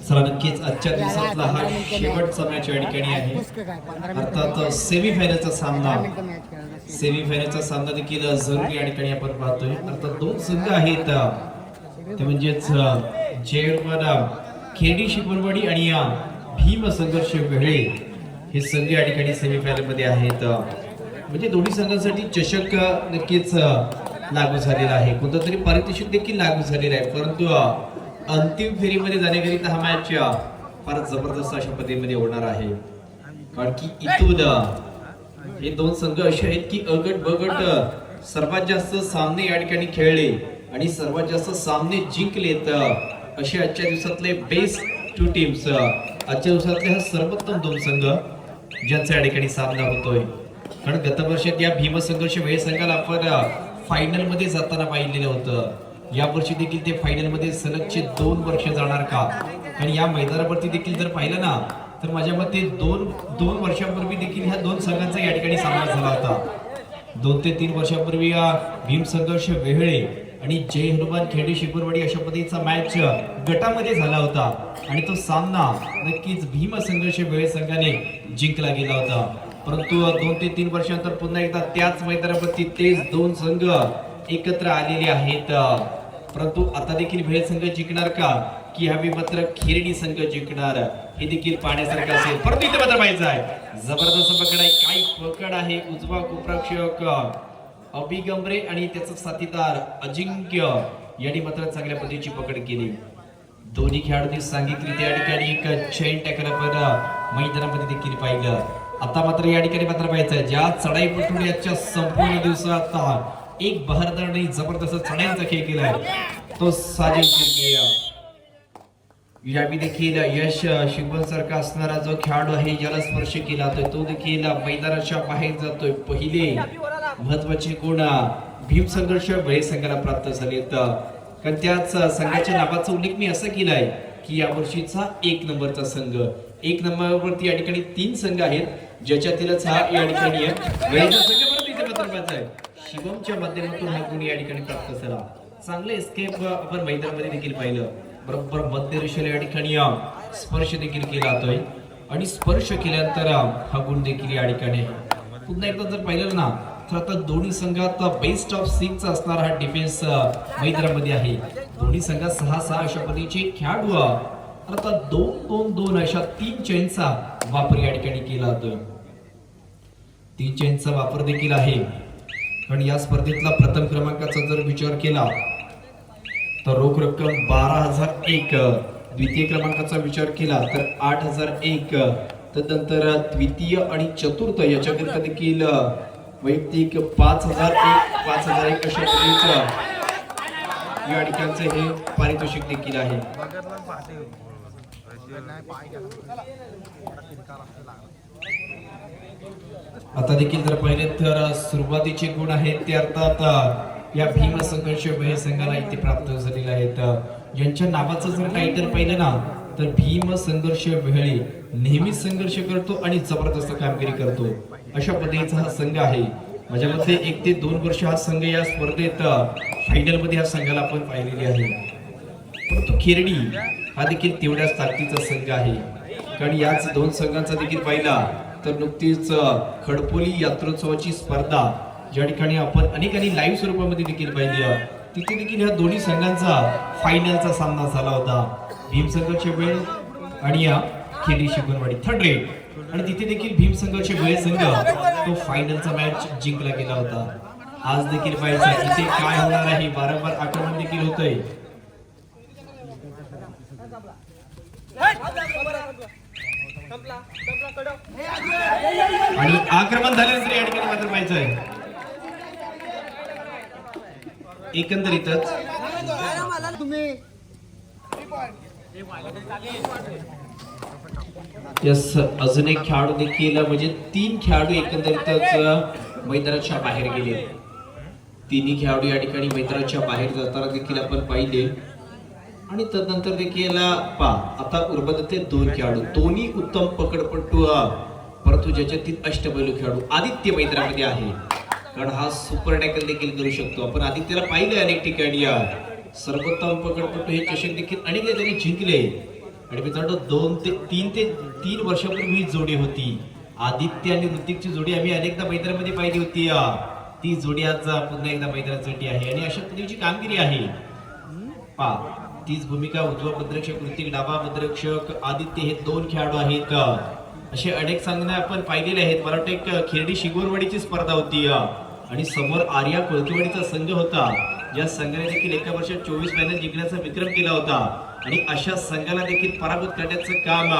चला नक्कीच आजच्या दिवसातला हा शेवटचा मॅच या ठिकाणी आहे. अर्थात सेमीफायनलचा सामना देखील जरुरी या ठिकाणी आपण पाहतोय. अर्थात दोन संघ आहेत ते म्हणजेच खेडी शिपरवाडी आणि भीम संघर्ष वेळे हे संघ या ठिकाणी सेमीफायनल मध्ये आहेत. म्हणजे दोन्ही संघांसाठी चषक नक्कीच लागू झालेला आहे, कोणतं तरी पारितोषिक देखील लागू झालेलं आहे. परंतु अंतिम फेरीमध्ये जाण्याकरिता हा मॅच फार जबरदस्त अशा पद्धतीमध्ये होणार आहे. कारण की इथून हे दोन संघ असे आहेत की अगट बगट सर्वात जास्त सामने या ठिकाणी खेळले आणि सर्वात जास्त सामने जिंकलेत असे आजच्या दिवसातले बेस्ट टू टीम्स, आजच्या दिवसातले हा सर्वोत्तम दोन संघ ज्यांचा या ठिकाणी सामना होतोय. कारण गत वर्षात या भीम संघर्ष वेळ संघाला आपण फायनल मध्ये जाताना पाहिलेलं होतं. या वर्षी देखील ते फायनल मध्ये सलगचे 2 वर्ष जाणार का? आणि या मैदानावरती देखील जर पाहिलं ना तर माझ्या मते दोन वर्षांपूर्वी देखील ह्या दोन संघांचा या ठिकाणी सामना झाला होता. 2 ते 3 वर्षांपूर्वी भीम संघर्ष वेहळे आणि जय हनुमान खेडी शिपरवाडी अशा पद्धतीचा मॅच गटामध्ये झाला होता आणि तो सामना नक्कीच भीम संघर्ष वेळ संघाने जिंकला गेला होता. परंतु 2 ते 3 वर्षांनंतर पुन्हा एकदा त्याच मैदानावरती तेच दोन संघ एकत्र आलेले आहेत. परंतु आता देखील वेळ संघ जिंकणार का की ह्यावेळी मात्र खेरडी संघ जिंकणार हे देखील पाहण्यासारखं असेल. परंतु इथे मात्र पाहिजे आहे जबरदस्त पकड आहे, काय पकड आहे. उजवा गोप्रक्षक अभिगमरे आणि त्याचा साथीदार अजिंक्य यांनी मात्र चांगल्या पद्धतीची पकड केली. दोन्ही खेळाडूंनी सांगितले या ठिकाणी एक चेन टॅकल आपण मैदानामध्ये देखील पाहिलं. आता मात्र या ठिकाणी मात्र पाहायचं ज्या चढाई पटवण्याच्या संपूर्ण दिवसात एक बहारदार आणि जबरदस्त चढाईचा खेळ केलाय तो साजिद शिर्के. यावी देखील यश शिंगवण सारखा असणारा जो खेळाडू आहे ज्याला स्पर्श केला तो देखील मैदानाच्या बाहेर जातोय. पहिले महत्वाचे गुण भीम संघर्ष वेळ संघाला प्राप्त झालेत. कारण त्याच संघाच्या नावाचा उल्लेख मी असा केलाय की या वर्षीचा 1 नंबरचा संघ, 1 नंबरवरती या ठिकाणी 3 संघ आहेत ज्याच्यातीलच हा या ठिकाणी वेळचा संघ. परंतु इथे मात्र आहे शिवमच्या माध्यमातून हा गुण या ठिकाणी प्राप्त झाला. चांगले एस्केप आपण मैदानामध्ये देखील पाहिलं. बरोबर मध्य रेषेला या ठिकाणी स्पर्श देखील केला जातोय आणि स्पर्श केल्यानंतर हा गुण देखील या ठिकाणी पुन्हा एकदा जर पाहिलं ना तर आता दोन्ही संघात बेस्ट ऑफ 6 असणारा हा डिफेन्स मैदानामध्ये आहे. दोन्ही संघात 6-6 अशा पद्धतीचे खेळाडू आता 2-2-2 अशा 3 चेनचा वापर या ठिकाणी केला जातोय. 3 चेनचा वापर देखील आहे. कारण या स्पर्धेतला प्रथम क्रमांकाचा जर विचार केला तर रोख रक्कम 12,001, द्वितीय क्रमांकाचा विचार केला तर 8,001, तदनंतर द्वितीय आणि चतुर्थ याच्याकरिता देखील वैयक्तिक 5,001 5,001 अशा पद्धतीचं या ठिकाणचं हे पारितोषिक देखील आहे. आता देखील जर पाहिले तर सुरुवातीचे गुण आहेत ते अर्थात या भीम संघर्ष वेळ संघाला इथे प्राप्त झालेले आहेत. यांच्या नावाचं जर टायटल पाहिलं ना तर भीम संघर्ष वेहळे नेहमीच संघर्ष करतो आणि जबरदस्त कामगिरी करतो अशा पद्धतीचा हा संघ आहे. माझ्या मते 1 ते 2 वर्ष हा संघ या स्पर्धेत फायनल मध्ये या संघाला आपण पाहिलेले आहे. परंतु खेरडी हा देखील तेवढ्याच ताकदीचा संघ आहे. कारण याच 2 संघांचा देखील पाहिला तर नुकतीच खडपोली यात्रोत्सवाची स्पर्धा ज्या ठिकाणी आपण अनेकांनी लाईव्ह स्वरूपामध्ये देखील पाहिली तिथे देखील ह्या दोन्ही संघांचा फायनलचा सामना झाला होता. भीम संघर्ष वेळ आणि या खेडी शिपरवाडी थर्ड रेट आणि तिथे देखील भीम संघर्ष वेळ संघ तो फायनलचा मॅच जिंकला गेला होता. आज देखील पाहायचं इथे काय होणार आहे. वारंवार आक्रमण देखील होतंय. आणि आक्रमण झाल्यानंतर या ठिकाणी मात्र पाहायचंय एकंदरीतच यस अजून एक खेळाडू देखील म्हणजे 3 खेळाडू एकंदरीतच मैदानाच्या बाहेर गेले. तिन्ही खेळाडू या ठिकाणी मैदानाच्या बाहेर जाताना देखील आपण पाहिले आणि तदनंतर देखील आता उर्वरित 2 खेळाडू दोन्ही उत्तम पकडपटू परंतु ज्याच्यातील अष्टपैलू खेळाडू आदित्य मैदानामध्ये आहे. कारण हा सुपर टॅकल देखील करू शकतो. आपण आदित्यला पाहिलं अनेक ठिकाणी सर्वोत्तम पकडपट्टू हे चषक देखील अनेकदा त्यांनी जिंकले. आणि मित्रांनो 2 ते 3 वर्षापूर्वी ही जोडी होती. आदित्य आणि ऋतिकची जोडी आम्ही अनेकदा मैदानामध्ये पाहिली होती. ती जोडी आज पुन्हा एकदा मैदानासाठी आहे आणि अशा पद्धतीची कामगिरी आहे. तीच भूमिका उजवा पदरक्षक ऋतिक, डावा पदरक्षक आदित्य हे 2 खेळाडू आहेत. असे अनेक सामने आपण पाहिलेले आहेत. मला वाटतं एक खिरडी शिगोरवाडीची स्पर्धा होती आणि समोर आर्या कोळकीवाडीचा संघ होता, ज्या संघाने देखील एका वर्षात 24 फायनल जिंकण्याचा विक्रम केला होता. आणि अशा संघाला देखील पराभूत करण्याचं काम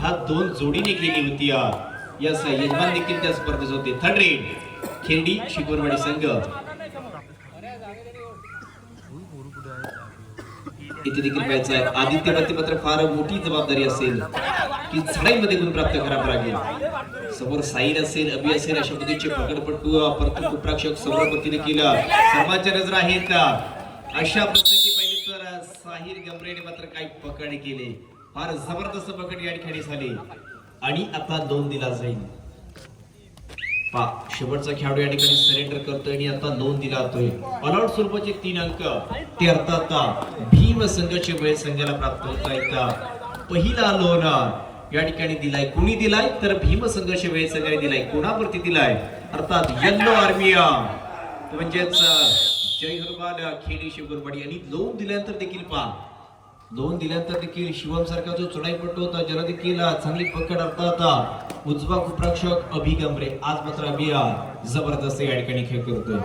हा 2 जोडीने केली होती. यजमान देखील त्या स्पर्धेत होते. थर्ड रेड खिरडी शिगोरवाडी संघ. इथे देखील पाहायचं आहे आदित्यवरती मात्र फार मोठी जबाबदारी असेल की चढाईमध्ये गुण प्राप्त करावा लागेल. समोर साहिल असेल, अभि असेल, अशा पद्धतीचे पकडपट्टू परंतु कुप्राक्षक समोरपती देखील सर्वांच्या नजर आहेत. अशा प्रसंगी पाहिजे तर साहिल गमरेने मात्र काही पकड केले. फार जबरदस्त पकड या ठिकाणी झाली आणि आता 2 दिला जाईल. शेवटचा खेळाडू या ठिकाणी सरेंडर करतोय आणि आता 2 दिला जातोय. ऑलआउट स्वरूपाचे 3 अंक ते अर्थात भीम संघाचे वेळ संघाला प्राप्त होत आहेत. पहिला लोन या ठिकाणी दिलाय. कुणी दिलाय तर भीम संघाचे वेळ संघाने दिलाय. कोणावरती दिलाय अर्थात येल्लो आर्मी म्हणजेच जय हनुमान खेडी शिगोरवाडी. आणि 2 दिल्यानंतर देखील 2 दिल्यानंतर देखील शिवम सारखा जो चढाईपट्टू होता ज्याला देखील चांगली पकड अर्थात उजवा कुप्राक्षक अभि गमरे. आज मात्र अभि जबरदस्त या ठिकाणी खेळ करतोय.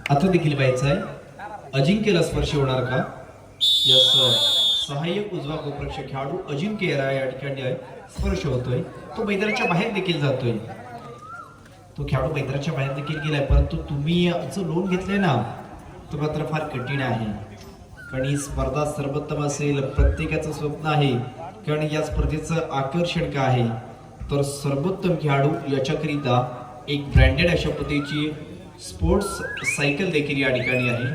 आता देखील पाहायचं आहे अजिंक्यला स्पर्श होणार का. यस, सहाय्यक उजवा गोप्रक्षक खेळाडू अजिंक्य या ठिकाणी स्पर्श होतोय. तो मैदानाच्या बाहेर देखील जातोय. तो खेळाडू मैदानाच्या बाहेर देखील गेलाय. परंतु तुम्ही जो लोन घेतलाय ना तो मात्र फार कठीण आहे. कारण ही स्पर्धा सर्वोत्तम असेल प्रत्येकाचं स्वप्न आहे. कारण या स्पर्धेचं आकर्षण काय आहे तर सर्वोत्तम खेळाडू याच्याकरिता एक ब्रँडेड अशा पद्धतीची स्पोर्ट्स सायकल देखील या ठिकाणी आहे.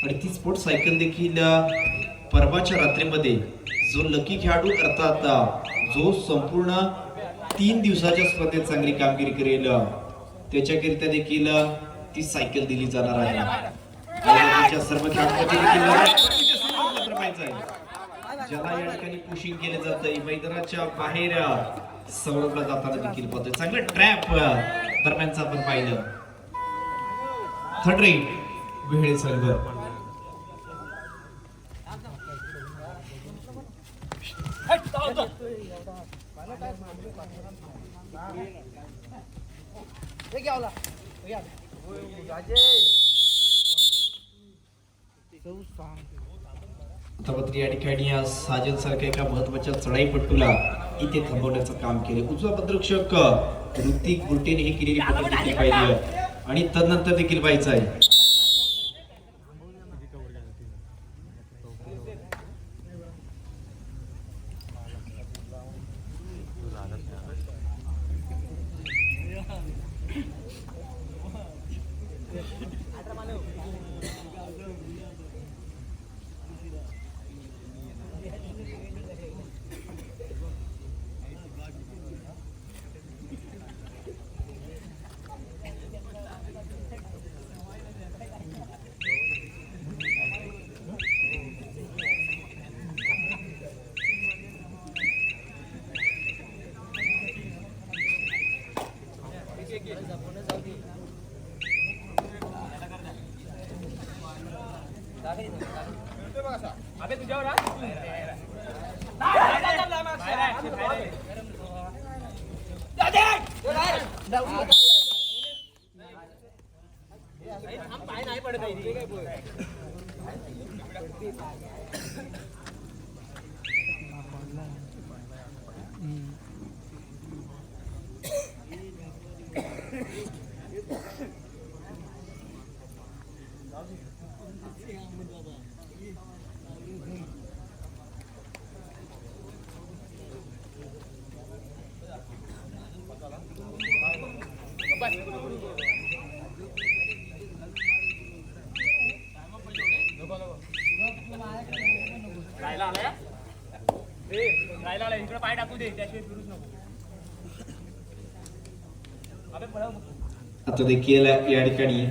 आणि ती स्पोर्ट्स सायकल देखील परवाच्या रात्रीमध्ये जो लकी खेळाडू अर्थात जो संपूर्ण 3 दिवसाच्या स्पर्धेत चांगली कामगिरी करेल त्याच्याकरिता देखील ती सायकल दिली जाणार आहे. सर्व खेळाडूंमध्ये ज्याला या ठिकाणी पुशिंग केलं जातंय मैदानाच्या बाहेर सौरभला जाताना देखील पाहतोय. चांगलं ट्रॅप दरम्यानच आपण पाहिलं. थर्ड रेड वेळे संघ. आता मात्र या ठिकाणी साजन सारख्या एका महत्वाच्या चढाईपट्टूला इथे थांबवण्याचं काम केले. उजवा पदरक्षक ऋतिक बुलटेने ही केलेली पकड देखील पाहिली आणि तदनंतर देखील पाहायचं आहे इकडे पाय टाकू दे त्याशिवाय फिरूच नको. आता देखील या ठिकाणी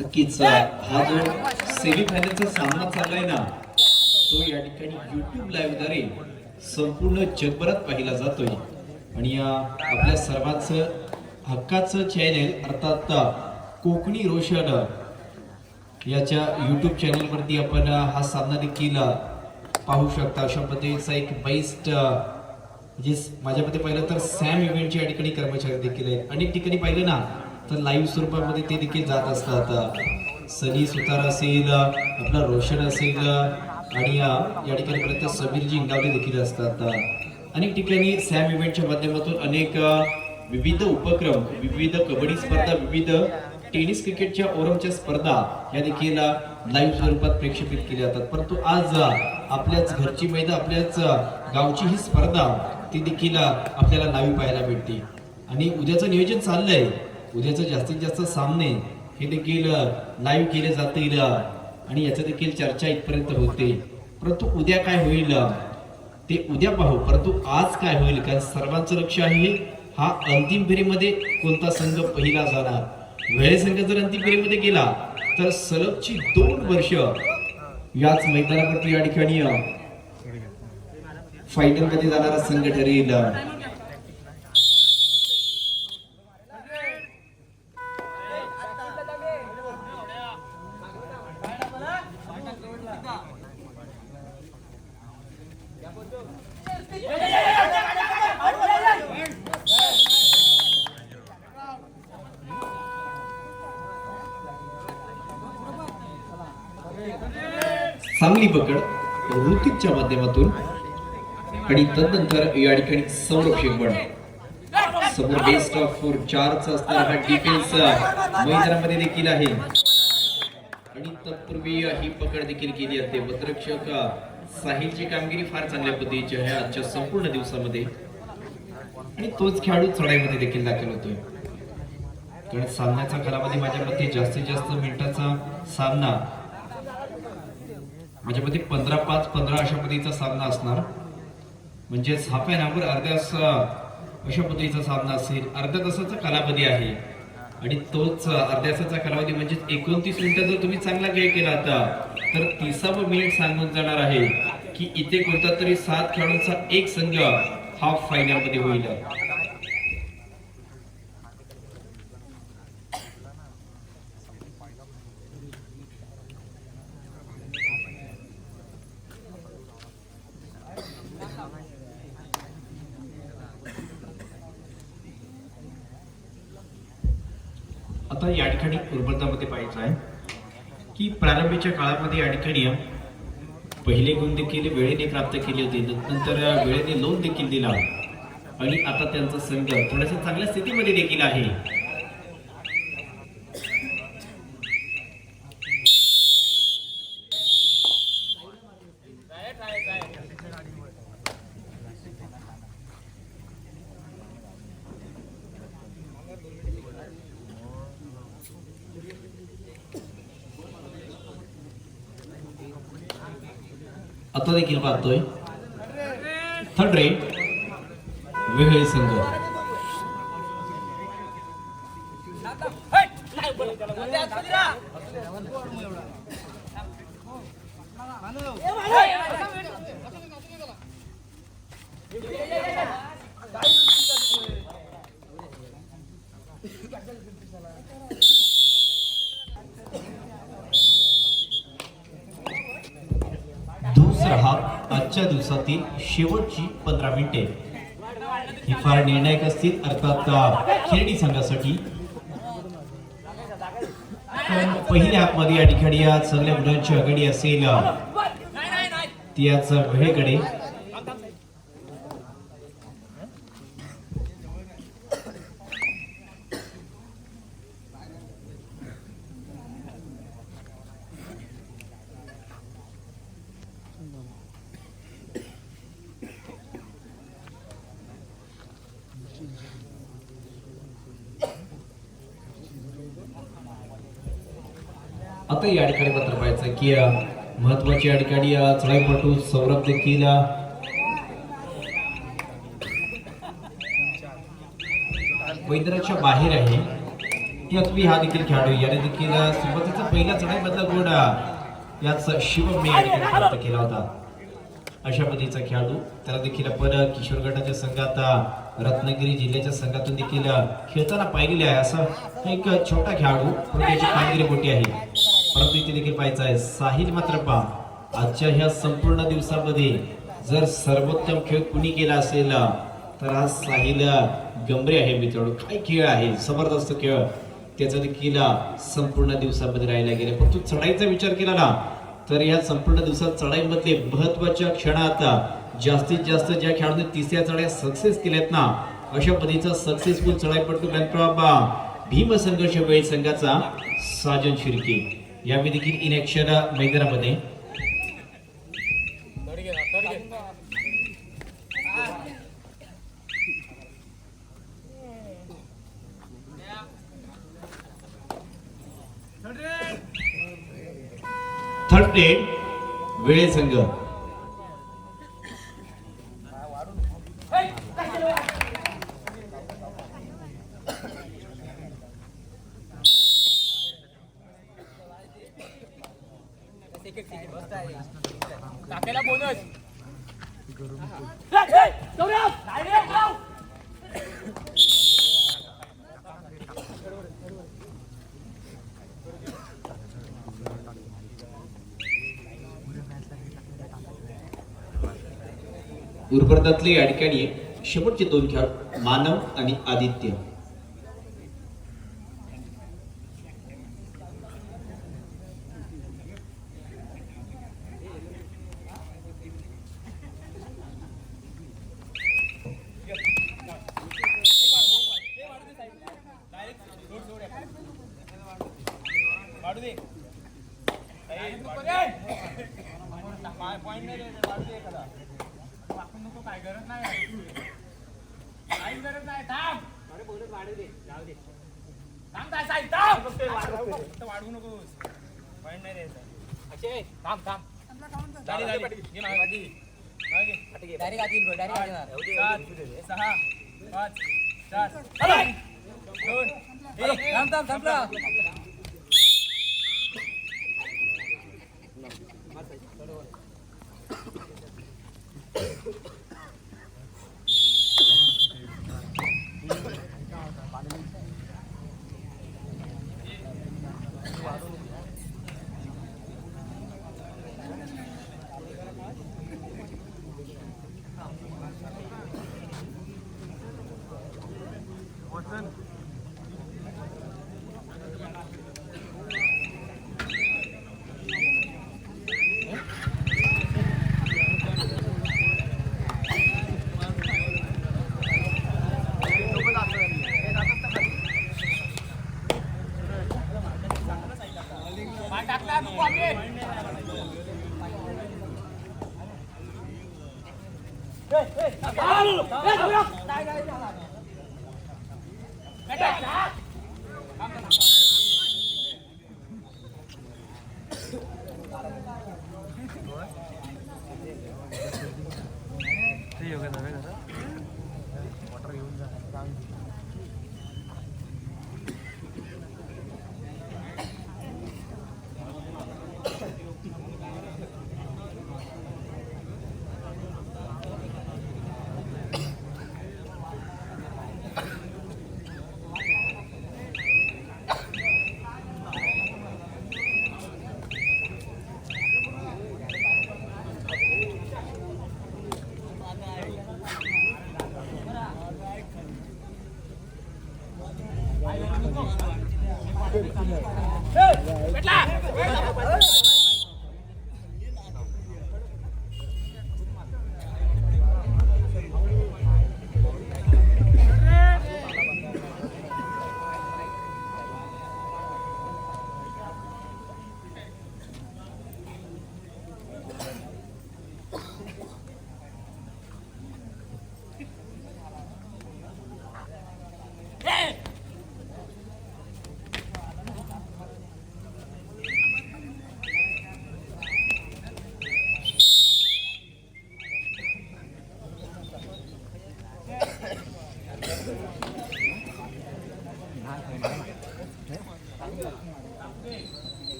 नक्कीच हा जो सेमीफायनलचा सामना चाललाय ना तो या ठिकाणी YouTube लाईव्ह द्वारे संपूर्ण जगभरात पाहिला जातोय आणि आपल्या सर्वांचं हक्काचं चॅनेल अर्थात कोकणी रोशन याच्या YouTube चॅनलवरती आपण हा सामना देखील पाहू शकता. अशा पद्धतीचा एक बेस्ट जे माझ्या मते पाहिलं तर सॅम इव्हेंटच्या या ठिकाणी कर्मचारी देखील आहेत. अनेक ठिकाणी पाहिलं ना तर लाईव्ह स्वरूपामध्ये ते देखील जात असतात. सनी सुतार असेल, आपला रोशन असेल आणि या ठिकाणी परत समीरजी इंगावले देखील असतात. अनेक ठिकाणी सॅम इव्हेंटच्या माध्यमातून अनेक विविध उपक्रम, विविध कबड्डी स्पर्धा, विविध टेनिस क्रिकेटच्या ओरमच्या स्पर्धा या देखील लाईव्ह स्वरूपात प्रक्षेपित केल्या जातात. परंतु आज आपल्याच घरची मैदान, आपल्याच गावची ही स्पर्धा ती देखील आपल्याला लाईव्ह पाहायला भेटते. आणि उद्याचं नियोजन चाललंय, उद्याचं जास्तीत जास्त सामने हे देखील लाईव्ह केले जातील आणि याचं देखील चर्चा इथपर्यंत होते. परंतु उद्या काय होईल ते उद्या पाहू. परंतु आज काय होईल, कारण सर्वांचं लक्ष आहे हा अंतिम फेरीमध्ये कोणता संघ पहिला जाणार. वेळे संघ जर अंतिम फेरीमध्ये गेला तर सलगची 2 वर्ष याच मैदानावरती या ठिकाणी फायनल मध्ये जाणारा संघ ठरेल. चांगली पकड ऋतिकच्या माध्यमातून आणि तदनंतर या ठिकाणी संरक्षक बळ समोर बेस्ट ऑफ 4चा असणारा हा डिफेन्स मैदानामध्ये देखील आहे आणि तत्पूर्वी ही पकड देखील केली जाते. पत्रक्षक साहिलची कामगिरी फार चांगल्या पद्धतीची आहे आजच्या संपूर्ण दिवसामध्ये आणि तोच खेळाडू चढाईमध्ये देखील दाखल होतोय. कारण सामन्याचा कालावधी माझ्या मते जास्तीत जास्त मिनिटाचा सामना माझ्या मते 15-5 15 अशा पद्धतीचा सामना असणार. म्हणजेच हाफ एन आवर अर्ध्या अशा पद्धतीचा सामना असेल. अर्ध्या तासाचा कालावधी आहे आणि तोच अर्ध्या तासाचा कालावधी म्हणजे 29 मिनिटं जर तुम्ही चांगला खेळ केला तर 30वा मिनिट सांगून जाणार आहे की इथे कोणता तरी 7 खेळाडूंचा एक संघ हाफ फायनल मध्ये होईल. आता या ठिकाणी उर्बरतामध्ये पाहायचं आहे की प्रारंभीच्या काळामध्ये या ठिकाणी पहिले गुण देखील वेळेने प्राप्त केले होते, नंतर वेळेने लोन देखील दिला आणि आता त्यांचा संघ थोड्याशा चांगल्या स्थितीमध्ये देखील आहे. आता देखील पाहतोय थर्ड रेड वेगळे संघ. दुसरा हाफ आजच्या दिवसातील शेवटची 15 मिनिटे ही फार निर्णायक असतील अर्थात खेळणी संघासाठी. पण पहिल्या हाफ मध्ये या ठिकाणी या सगळ्या मुलांची आघाडी असेल ती याच वेळेकडे. आता या ठिकाणी मात्र पाहायचं की महत्वाची या ठिकाणी चढाईपटू सौरभ देखील मैदानाच्या बाहेर आहे. त्यात हा देखील खेळाडू याने देखील सुरुवातीचा पहिला चढाईमधला गोड याच शिवमने या ठिकाणी प्राप्त केला होता. अशा पद्धतीचा खेळाडू त्याला देखील आपण किशोर गटाच्या संघात रत्नागिरी जिल्ह्याच्या संघातून देखील खेळताना पाहिलेले आहे. असा एक छोटा खेळाडू पण त्याची कामगिरी मोठी आहे. परंतु इथे देखील पाहायचं आहे साहिल मात्र पहा आजच्या ह्या संपूर्ण दिवसामध्ये जर सर्वोत्तम खेळ कुणी केला असेल तर हा साहिल गंभीर आहे. मित्रांनो काय खेळ आहे, जबरदस्त खेळ त्याचा देखील संपूर्ण दिवसामध्ये राहिला गेला. पण तू चढाईचा विचार केला ना तर या संपूर्ण दिवसात चढाईमधले महत्वाच्या क्षणात जास्तीत जास्त ज्या खेळाडूने तिसऱ्या चढाई सक्सेस केल्यात ना अशा पद्धतीचा सक्सेसफुल चढाईपटू भीम संघर्ष वेळ संघाचा साजन शिर्के यावेळी देखील इन ऍक्शन मैदानामध्ये. थर्ड रेड वेळे संघ. टाकायला बोनस उर्वरितातले या ठिकाणी शेवटचे दोन खेळ मानव आणि आदित्य. वाढू दे पॉइंट नाही वाढू दे एखादा आपण नको काय गरज नाही काही गरज नाही थांब अरे बोलत वाढू दे जाऊ दे थांब काय साईड थांब फक्त वाढवू नकोस पॉइंट नाही द्यायचा अक्षय थांब थांब झाली झाली घे मागे मागे डायरेक्ट आतील डायरेक्ट 7 6 5 4 2 1 थांब थांब थांबला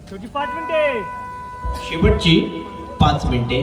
छोटी 5 मिनिटे शेवटची 5 मिनिटे.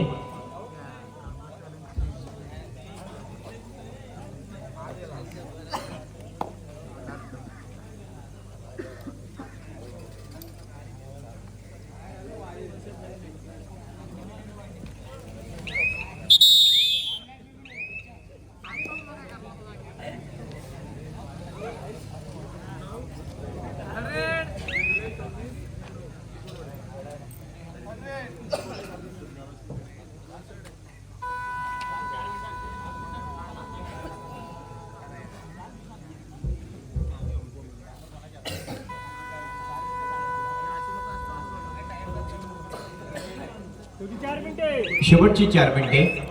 शेवटची 4 मिनिटे.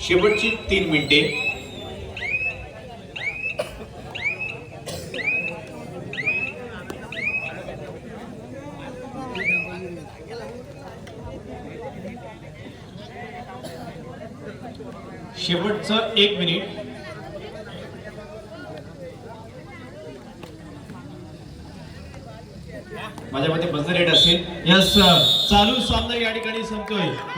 शेवटची 3 मिनिटे. शेवटचं 1 मिनिट. माझ्या मते बजर रेट असेल. यस चालू सामना या ठिकाणी संपतोय.